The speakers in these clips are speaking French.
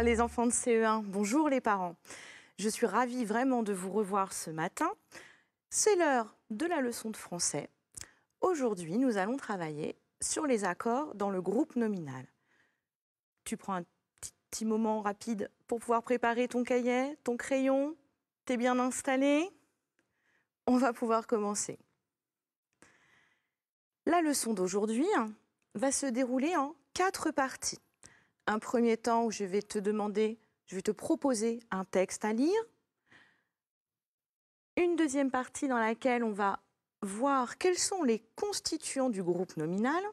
les enfants de CE1, bonjour les parents. Je suis ravie vraiment de vous revoir ce matin. C'est l'heure de la leçon de français. Aujourd'hui, nous allons travailler sur les accords dans le groupe nominal. Tu prends un petit moment rapide pour pouvoir préparer ton cahier, ton crayon. T'es bien installé? On va pouvoir commencer. La leçon d'aujourd'hui va se dérouler en 4 parties. Un premier temps où je vais te proposer un texte à lire. Une deuxième partie dans laquelle on va voir quels sont les constituants du groupe nominal.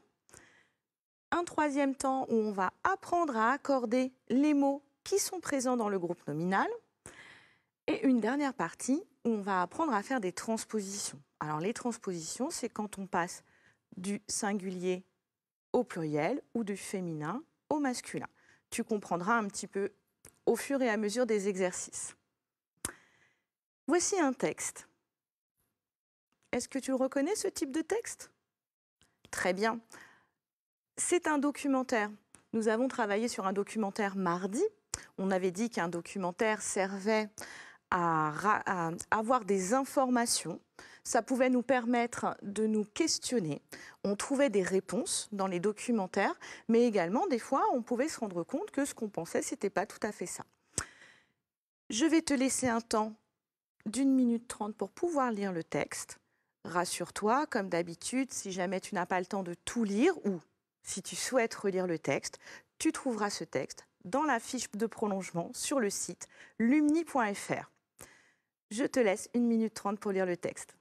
Un troisième temps où on va apprendre à accorder les mots qui sont présents dans le groupe nominal. Et une dernière partie où on va apprendre à faire des transpositions. Alors les transpositions, c'est quand on passe du singulier au pluriel ou du féminin au masculin. Tu comprendras un petit peu au fur et à mesure des exercices. Voici un texte. Est-ce que tu le reconnais, ce type de texte? Très bien. C'est un documentaire. Nous avons travaillé sur un documentaire mardi. On avait dit qu'un documentaire servait à avoir des informations. Ça pouvait nous permettre de nous questionner. On trouvait des réponses dans les documentaires, mais également, des fois, on pouvait se rendre compte que ce qu'on pensait, ce n'était pas tout à fait ça. Je vais te laisser un temps d'1 minute 30 pour pouvoir lire le texte. Rassure-toi, comme d'habitude, si jamais tu n'as pas le temps de tout lire ou si tu souhaites relire le texte, tu trouveras ce texte dans la fiche de prolongement sur le site lumni.fr. Je te laisse 1 minute 30 pour lire le texte.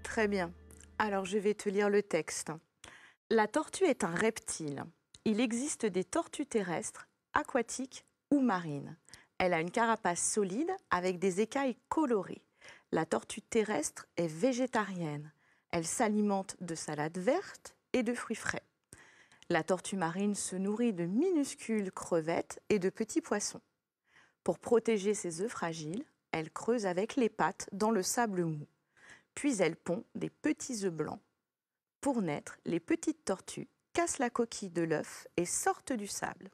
Très bien. Alors, je vais te lire le texte. La tortue est un reptile. Il existe des tortues terrestres, aquatiques ou marines. Elle a une carapace solide avec des écailles colorées. La tortue terrestre est végétarienne. Elle s'alimente de salades vertes et de fruits frais. La tortue marine se nourrit de minuscules crevettes et de petits poissons. Pour protéger ses œufs fragiles, elle creuse avec les pattes dans le sable mou. Puis elle pond des petits œufs blancs. Pour naître, les petites tortues cassent la coquille de l'œuf et sortent du sable.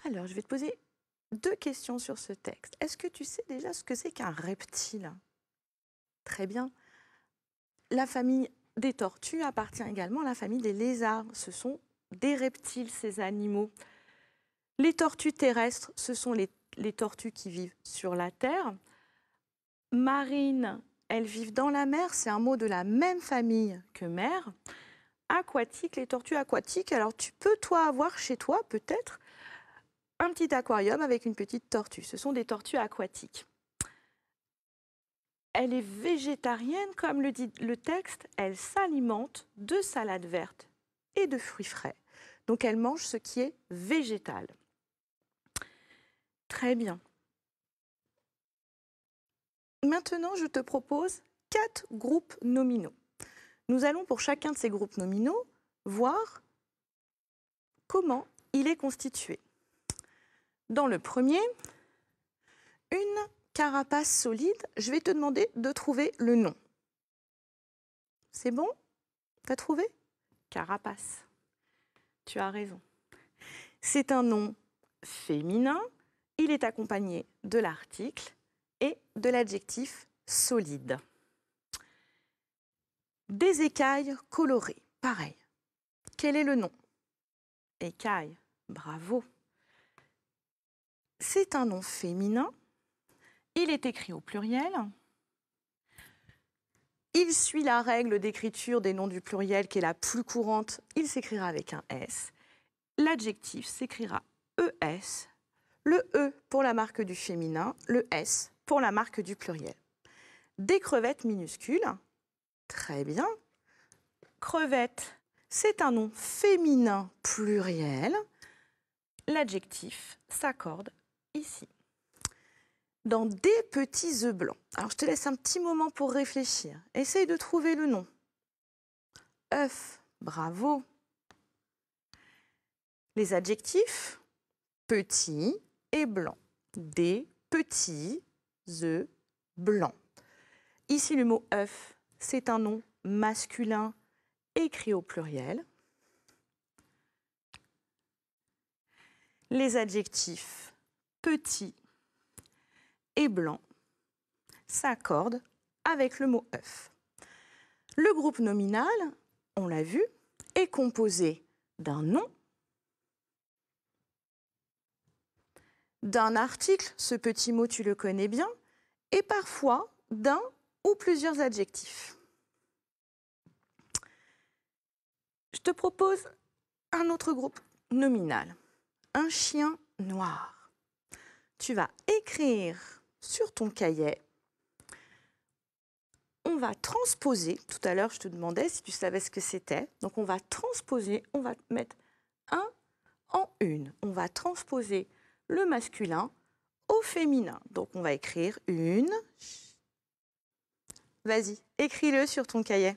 Alors, je vais te poser 2 questions sur ce texte. Est-ce que tu sais déjà ce que c'est qu'un reptile? Très bien. La famille des tortues appartient également à la famille des lézards. Ce sont des reptiles, ces animaux. Les tortues terrestres, ce sont les tortues qui vivent sur la terre. Marines, elles vivent dans la mer, c'est un mot de la même famille que mer. Aquatique, les tortues aquatiques, alors tu peux toi avoir chez toi peut-être un petit aquarium avec une petite tortue. Ce sont des tortues aquatiques. Elle est végétarienne, comme le dit le texte, elle s'alimente de salades vertes et de fruits frais. Donc elle mange ce qui est végétal. Très bien. Maintenant, je te propose 4 groupes nominaux. Nous allons pour chacun de ces groupes nominaux voir comment il est constitué. Dans le premier, une carapace solide, je vais te demander de trouver le nom. C'est bon? T'as trouvé? Carapace. Tu as raison. C'est un nom féminin il est accompagné de l'article et de l'adjectif solide. Des écailles colorées, pareil. Quel est le nom? Écaille, bravo. C'est un nom féminin. Il est écrit au pluriel. Il suit la règle d'écriture des noms du pluriel qui est la plus courante. Il s'écrira avec un S. L'adjectif s'écrira ES. Le E pour la marque du féminin, le S pour la marque du pluriel. Des crevettes minuscules. Très bien. Crevette, c'est un nom féminin pluriel. L'adjectif s'accorde ici. Dans des petits œufs blancs. Alors, je te laisse un petit moment pour réfléchir. Essaye de trouver le nom. œuf, bravo. Les adjectifs, petit et blanc. Des petits œufs blancs. Ici, le mot œuf, c'est un nom masculin écrit au pluriel. Les adjectifs petit et blanc s'accordent avec le mot œuf. Le groupe nominal, on l'a vu, est composé d'un nom, d'un article, ce petit mot tu le connais bien, et parfois d'un ou plusieurs adjectifs. Je te propose un autre groupe nominal, un chien noir. Tu vas écrire sur ton cahier. On va transposer, tout à l'heure je te demandais si tu savais ce que c'était, donc on va transposer, on va mettre un en une. On va transposer le masculin au féminin. Donc on va écrire une. Vas-y, écris-le sur ton cahier.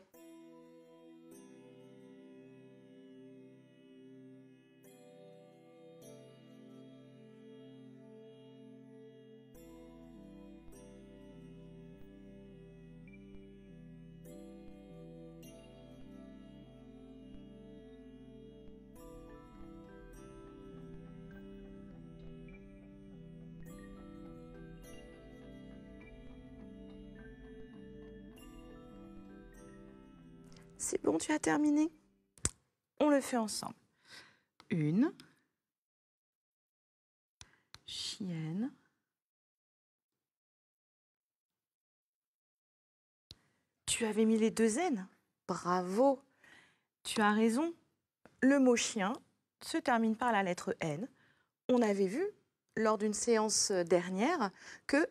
C'est bon, tu as terminé? On le fait ensemble. Une chienne Tu avais mis les deux N. Bravo. Tu as raison. Le mot chien se termine par la lettre N. On avait vu lors d'une séance dernière que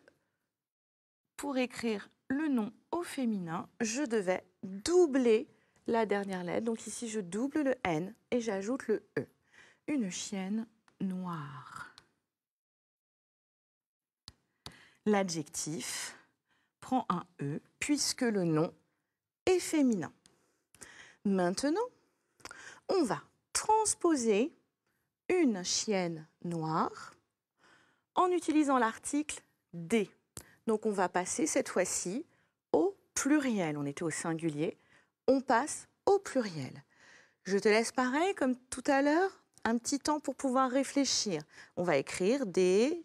pour écrire le nom au féminin, je devais doubler la dernière lettre. Donc ici, je double le N et j'ajoute le E. Une chienne noire. L'adjectif prend un E puisque le nom est féminin. Maintenant, on va transposer une chienne noire en utilisant l'article des. Donc on va passer cette fois-ci au pluriel. On était au singulier, on passe au pluriel. Je te laisse pareil comme tout à l'heure, un petit temps pour pouvoir réfléchir. On va écrire des...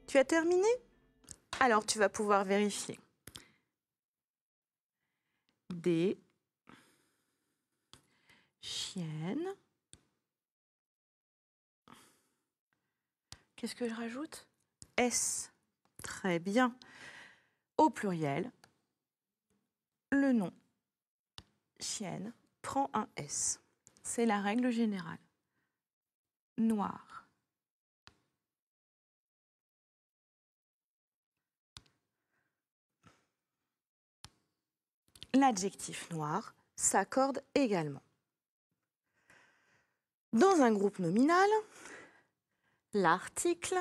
Tu as terminé? Alors, tu vas pouvoir vérifier. Des chiennes. Qu'est-ce que je rajoute? S. Très bien. Au pluriel, le nom chienne prend un S. C'est la règle générale. Noir. L'adjectif noir s'accorde également. Dans un groupe nominal, l'article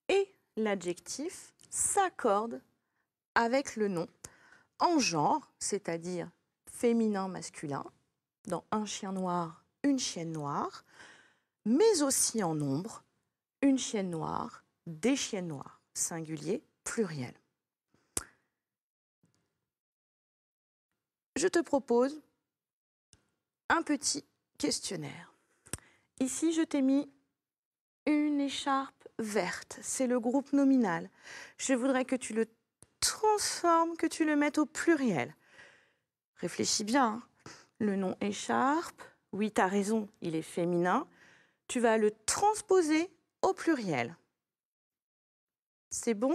et l'adjectif s'accordent avec le nom en genre, c'est-à-dire féminin, masculin, dans un chien noir, une chienne noire, mais aussi en nombre, une chienne noire, des chiennes noires, singulier, pluriel. Je te propose un petit questionnaire. Ici, je t'ai mis une écharpe verte, c'est le groupe nominal. Je voudrais que tu le transformes, que tu le mettes au pluriel. Réfléchis bien, hein. Le nom écharpe, oui, tu as raison, il est féminin. Tu vas le transposer au pluriel. C'est bon?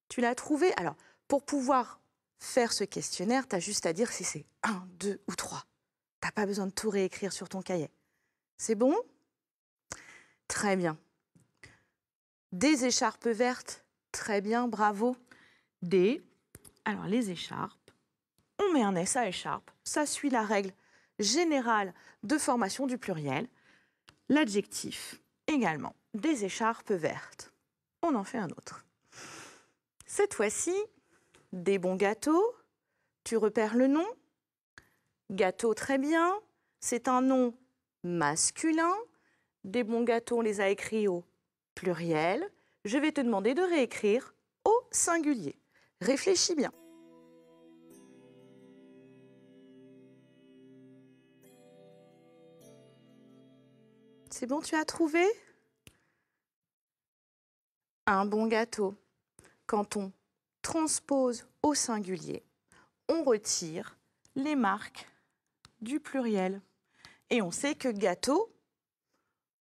Tu l'as trouvé? Alors, pour pouvoir faire ce questionnaire, tu as juste à dire si c'est 1, 2 ou 3. Tu n'as pas besoin de tout réécrire sur ton cahier. C'est bon? Très bien. Des écharpes vertes, très bien, bravo. Alors les écharpes, on met un S à écharpe, ça suit la règle générale de formation du pluriel. L'adjectif également, des écharpes vertes. On en fait un autre. Cette fois-ci, des bons gâteaux, tu repères le nom. Gâteau, très bien, c'est un nom masculin. Des bons gâteaux, on les a écrits au pluriel. Je vais te demander de réécrire au singulier. Réfléchis bien. C'est bon, tu as trouvé? Un bon gâteau. Quand on transpose au singulier, on retire les marques du pluriel. Et on sait que gâteau,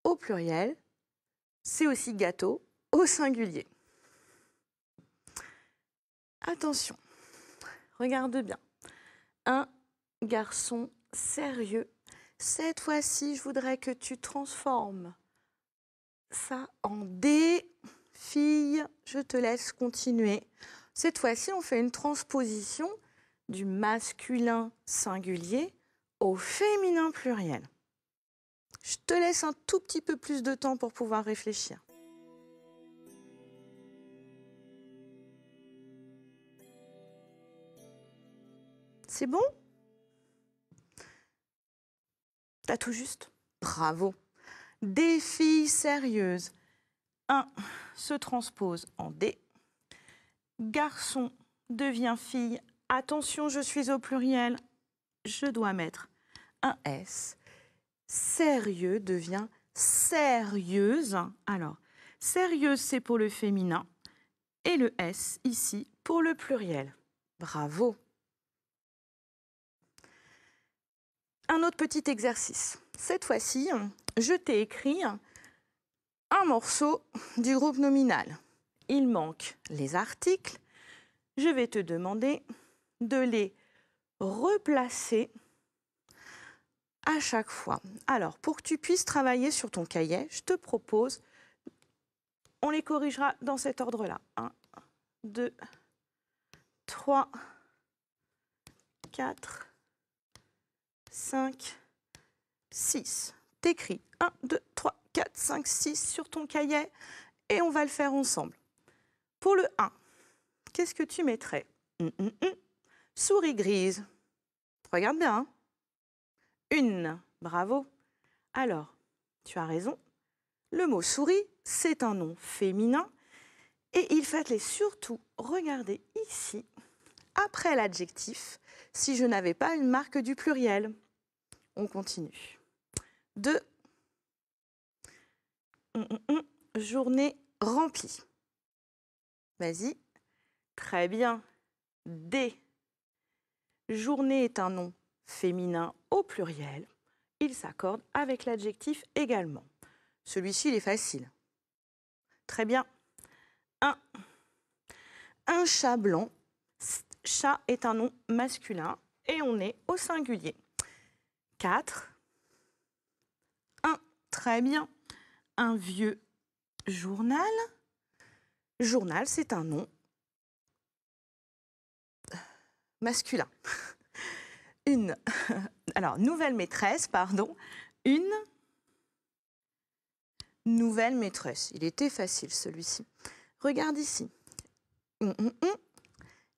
au pluriel, c'est aussi gâteau au singulier. Attention, regarde bien. Un garçon sérieux. Cette fois-ci, je voudrais que tu transformes ça en des filles. Je te laisse continuer. Cette fois-ci, on fait une transposition du masculin singulier au féminin pluriel. Je te laisse un tout petit peu plus de temps pour pouvoir réfléchir. C'est bon? T'as tout juste? Bravo. Des filles sérieuses. Un se transpose en des. Garçon devient fille. Attention, je suis au pluriel. Je dois mettre un S. Sérieux devient sérieuse. Alors, sérieuse, c'est pour le féminin. Et le S, ici, pour le pluriel. Bravo. Un autre petit exercice. Cette fois-ci, je t'ai écrit un morceau du groupe nominal. Il manque les articles. Je vais te demander de les replacer à chaque fois. Alors, pour que tu puisses travailler sur ton cahier, je te propose, on les corrigera dans cet ordre-là. 1, 2, 3, 4, 5, 6. T'écris 1, 2, 3, 4, 5, 6 sur ton cahier et on va le faire ensemble. Pour le 1, qu'est-ce que tu mettrais? Souris grise. Regarde bien. Hein. Une. Bravo. Alors, tu as raison. Le mot souris, c'est un nom féminin. Et il fallait surtout regarder ici, après l'adjectif, si je n'avais pas une marque du pluriel. On continue. 2. Journée remplie. Vas-y. Très bien. D. Journée est un nom féminin au pluriel. Il s'accorde avec l'adjectif également. Celui-ci, il est facile. Très bien. 1. Un chat blanc. Chat est un nom masculin et on est au singulier. 4. Très bien. Un vieux journal. Journal, c'est un nom masculin. Nouvelle maîtresse, pardon. une nouvelle maîtresse. Il était facile celui-ci. Regarde ici.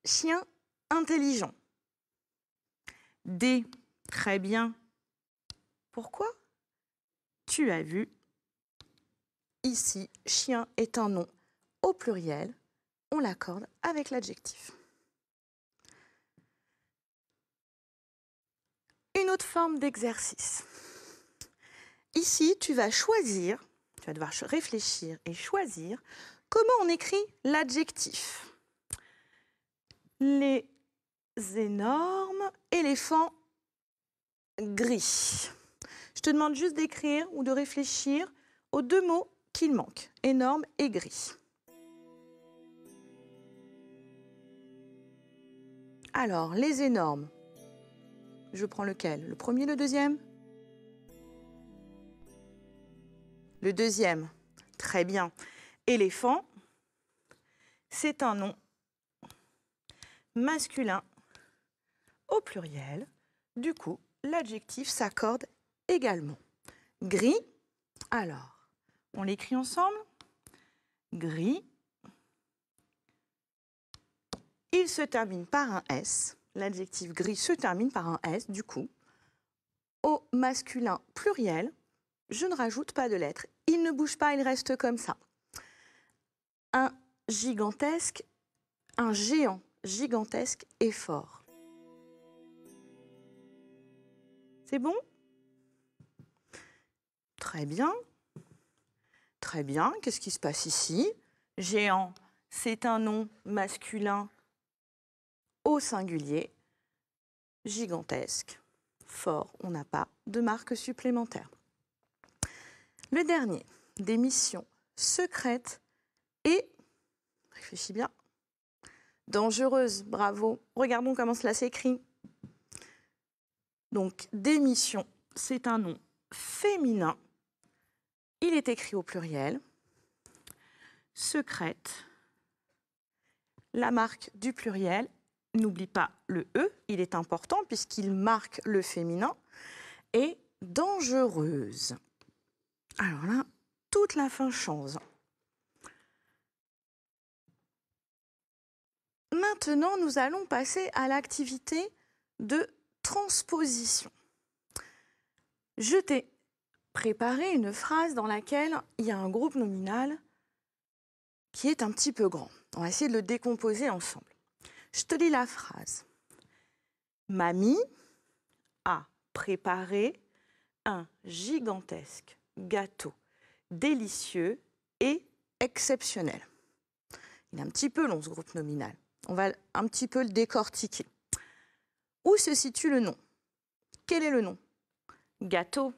Chien intelligent. D. Très bien. Pourquoi? Tu as vu. Ici, chien est un nom au pluriel. On l'accorde avec l'adjectif. Une autre forme d'exercice. Ici, tu vas devoir réfléchir et choisir comment on écrit l'adjectif. Les énormes éléphants gris. Je te demande juste d'écrire ou de réfléchir aux deux mots qu'il manque, énorme et gris. Alors, les énormes, je prends lequel? Le premier, le deuxième? Le deuxième, très bien. Éléphant, c'est un nom masculin au pluriel. Du coup, l'adjectif s'accorde également. Gris, alors, on l'écrit ensemble. Gris, il se termine par un S. L'adjectif gris se termine par un S, du coup. Au masculin pluriel, je ne rajoute pas de lettres. Il ne bouge pas, il reste comme ça. Un géant gigantesque et fort. C'est bon? Très bien. Très bien. Qu'est-ce qui se passe ici? Géant, c'est un nom masculin au singulier. Gigantesque, fort, on n'a pas de marque supplémentaire. Le dernier, des missions secrètes et, réfléchis bien, dangereuses. Bravo. Regardons comment cela s'écrit. Donc, démission, c'est un nom féminin. Il est écrit au pluriel. Secrète, la marque du pluriel. N'oublie pas le E, il est important puisqu'il marque le féminin. Et dangereuse. Alors là, toute la fin change. Maintenant, nous allons passer à l'activité de transposition. Je t'ai préparé une phrase dans laquelle il y a un groupe nominal qui est un petit peu grand. On va essayer de le décomposer ensemble. Je te lis la phrase. Mamie a préparé un gigantesque gâteau délicieux et exceptionnel. Il est un petit peu long ce groupe nominal. On va un petit peu le décortiquer. Où se situe le nom? Quel est le nom? Gâteau.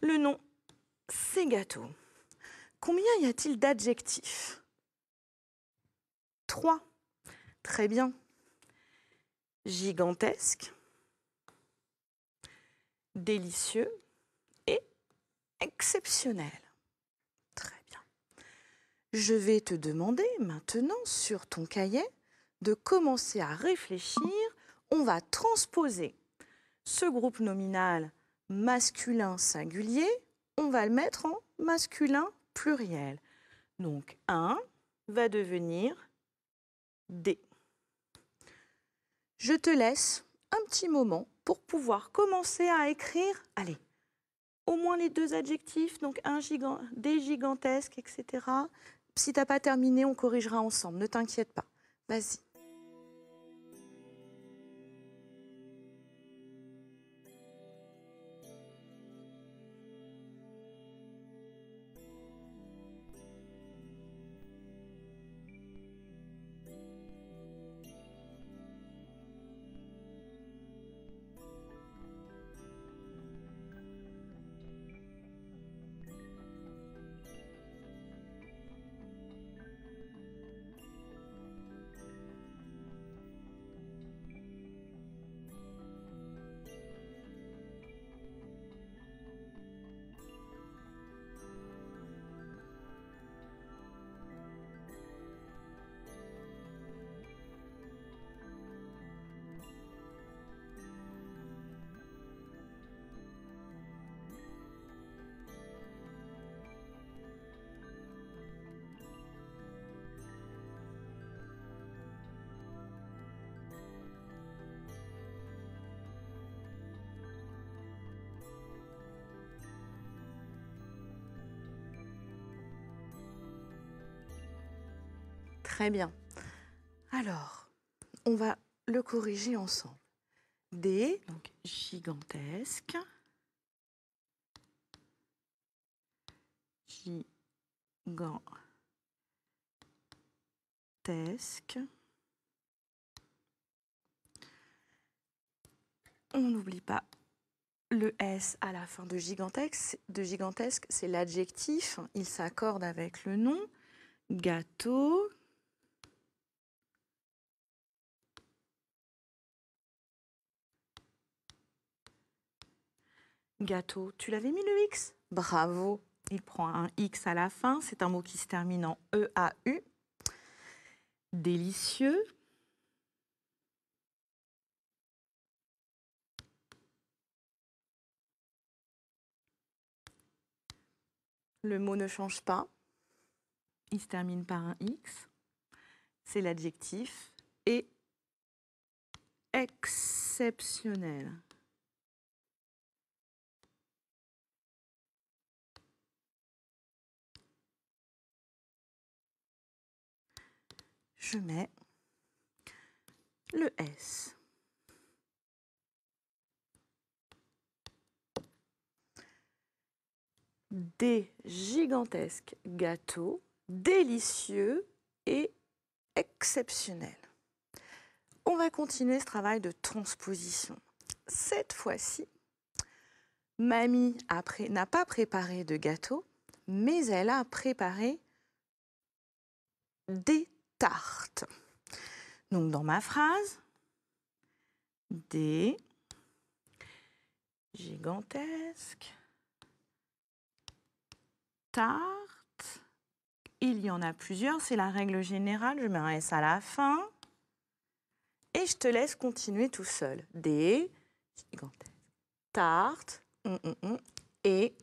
Le nom, c'est gâteau. Combien y a-t-il d'adjectifs? 3. Très bien. Gigantesque, délicieux et exceptionnel. Très bien. Je vais te demander maintenant sur ton cahier de commencer à réfléchir. On va transposer ce groupe nominal masculin singulier. On va le mettre en masculin pluriel. Donc, un va devenir des. Je te laisse un petit moment pour pouvoir commencer à écrire, allez, au moins les deux adjectifs, donc des gigantesques, etc. Si tu n'as pas terminé, on corrigera ensemble, ne t'inquiète pas. Vas-y. Très bien. Alors, on va le corriger ensemble. Des, donc gigantesque. Gigantesque. On n'oublie pas le S à la fin de gigantesque. C'est l'adjectif. Il s'accorde avec le nom. Gâteau. Gâteau. Tu l'avais mis le X? Bravo. Il prend un X à la fin. C'est un mot qui se termine en EAU. Délicieux. Le mot ne change pas. Il se termine par un X. C'est l'adjectif. Et exceptionnel. Je mets le S. Des gigantesques gâteaux, délicieux et exceptionnels. On va continuer ce travail de transposition. Cette fois-ci, mamie n'a pas préparé de gâteau, mais elle a préparé des tartes. Donc dans ma phrase, des gigantesques tartes. Il y en a plusieurs, c'est la règle générale. Je mets un S à la fin. Et je te laisse continuer tout seul. Des gigantesques tartes. Et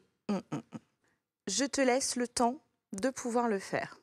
je te laisse le temps de pouvoir le faire.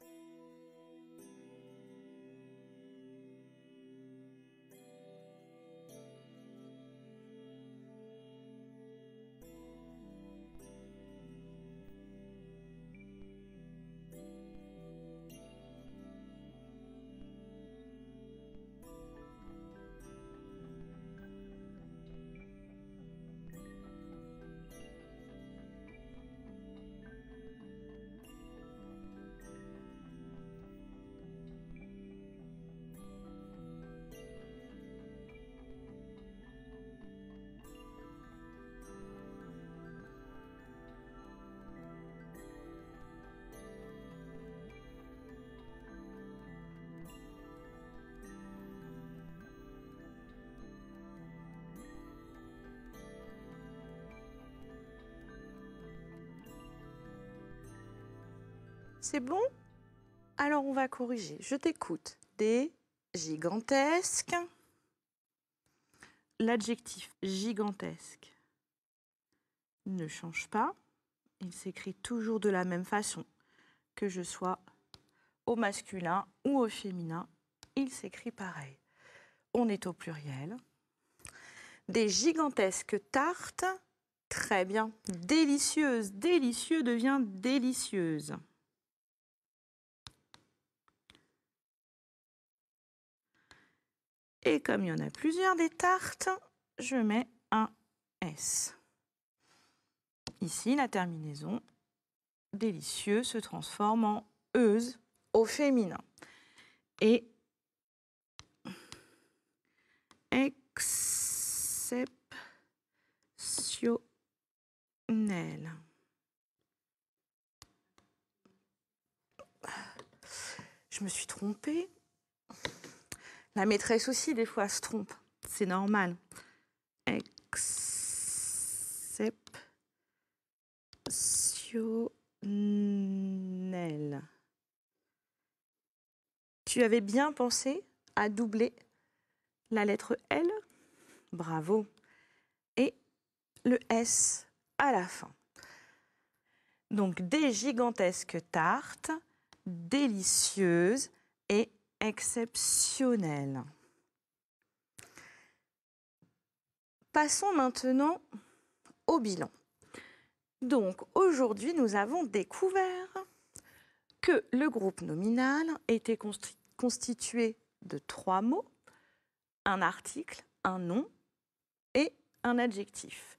C'est bon? Alors on va corriger. Je t'écoute. Des gigantesques. L'adjectif gigantesque ne change pas. Il s'écrit toujours de la même façon. Que je sois au masculin ou au féminin, il s'écrit pareil. On est au pluriel. Des gigantesques tartes. Très bien. Délicieuse. Délicieux devient délicieuse. Et comme il y en a plusieurs des tartes, je mets un S. Ici, la terminaison délicieux se transforme en euse au féminin. Et exceptionnel. Je me suis trompée. La maîtresse aussi, des fois, se trompe. C'est normal. Exceptionnel. Tu avais bien pensé à doubler la lettre L. Bravo. Et le S à la fin. Donc, des gigantesques tartes, délicieuses et exceptionnelles. Passons maintenant au bilan. Donc, aujourd'hui, nous avons découvert que le groupe nominal était constitué de 3 mots, un article, un nom et un adjectif.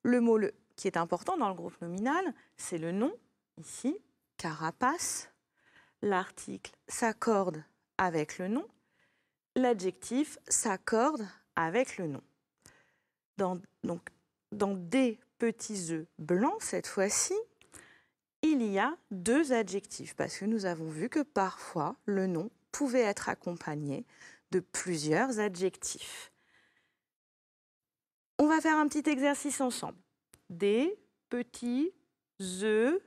Le mot qui est important dans le groupe nominal, c'est le nom, ici, carapace. L'article s'accorde avec le nom. L'adjectif s'accorde avec le nom. Dans des petits œufs blancs, cette fois-ci, il y a 2 adjectifs, parce que nous avons vu que parfois, le nom pouvait être accompagné de plusieurs adjectifs. On va faire un petit exercice ensemble. Des petits œufs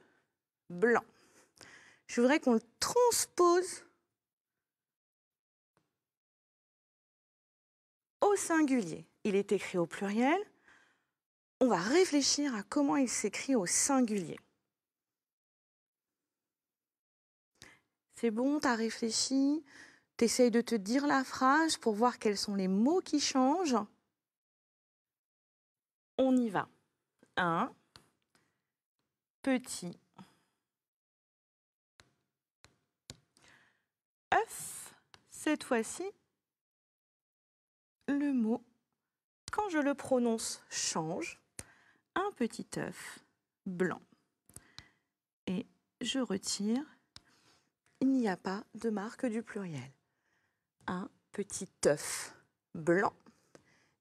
blancs. Je voudrais qu'on le transpose au singulier. Il est écrit au pluriel. On va réfléchir à comment il s'écrit au singulier. C'est bon, tu as réfléchi? Tu essayes de te dire la phrase pour voir quels sont les mots qui changent. On y va. Un petit œuf. Cette fois-ci, le mot, quand je le prononce, change. Un petit œuf blanc. Et je retire. Il n'y a pas de marque du pluriel. Un petit œuf blanc.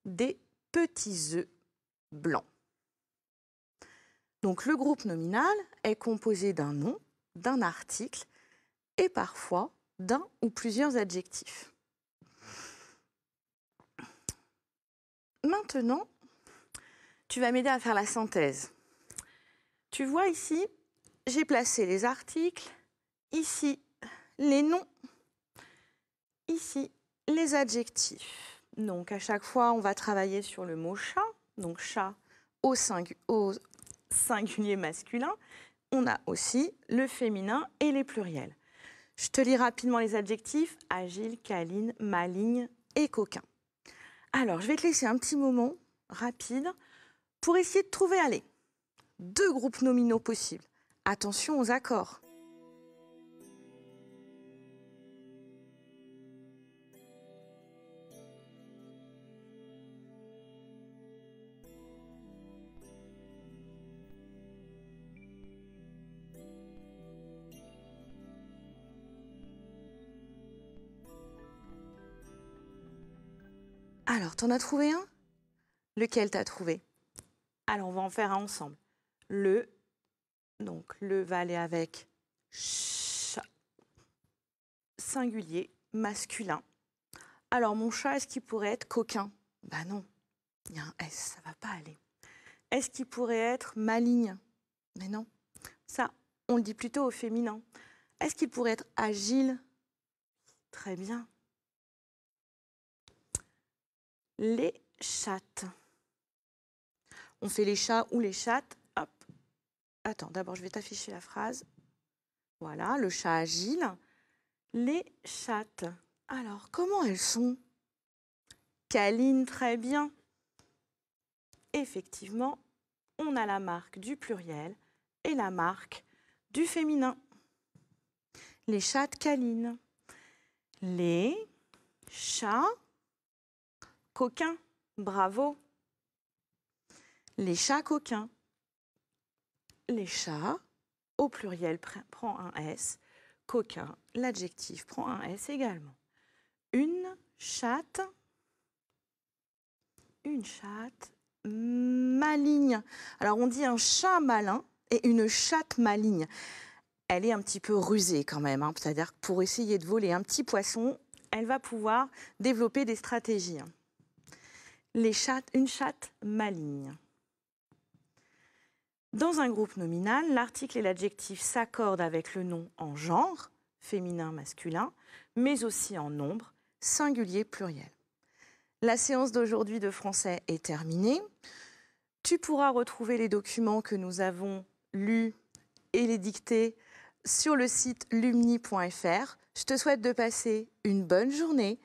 Des petits œufs blancs. Donc le groupe nominal est composé d'un nom, d'un article et parfois d'un ou plusieurs adjectifs. Maintenant, tu vas m'aider à faire la synthèse. Tu vois ici, j'ai placé les articles, ici les noms, ici les adjectifs. Donc à chaque fois, on va travailler sur le mot chat, donc chat au singulier masculin. On a aussi le féminin et les pluriels. Je te lis rapidement les adjectifs: agile, câline, maligne et coquin. Alors, je vais te laisser un petit moment rapide pour essayer de trouver, 2 groupes nominaux possibles. Attention aux accords. Alors, t'en as trouvé un? Lequel t'as trouvé? Alors, on va en faire un ensemble. Donc le va aller avec chat, singulier, masculin. Alors, mon chat, est-ce qu'il pourrait être coquin? Ben non, il y a un S, ça va pas aller. Est-ce qu'il pourrait être maligne? Mais non, ça, on le dit plutôt au féminin. Est-ce qu'il pourrait être agile? Très bien. Les chattes. On fait les chats ou les chattes. Hop. Attends, d'abord, je vais t'afficher la phrase. Voilà, le chat agile. Les chattes. Alors, comment elles sont? Câlines, très bien. Effectivement, on a la marque du pluriel et la marque du féminin. Les chattes câlines. Les chats coquins. Bravo. Les chats coquins. Les chats, au pluriel, prend un S. Coquin, l'adjectif, prend un S également. Une chatte maligne. Alors, on dit un chat malin et une chatte maligne. Elle est un petit peu rusée quand même. C'est-à-dire que pour essayer de voler un petit poisson, elle va pouvoir développer des stratégies. Une chatte maligne. Dans un groupe nominal, l'article et l'adjectif s'accordent avec le nom en genre, féminin, masculin, mais aussi en nombre, singulier, pluriel. La séance d'aujourd'hui de français est terminée. Tu pourras retrouver les documents que nous avons lus et les dictés sur le site lumni.fr. Je te souhaite de passer une bonne journée.